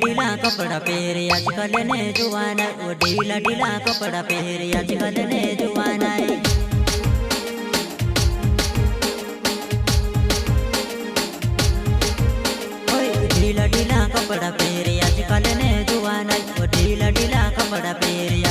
ढीला कपड़ा पहरे आजकल ने जुआना ओ ढीला ढीला कपड़ा पहरे आजकल ने जुआना ढीला ढीला कपड़ा पहरे आजकल ने जुआना ओ ढीला ढीला कपड़ा पहरे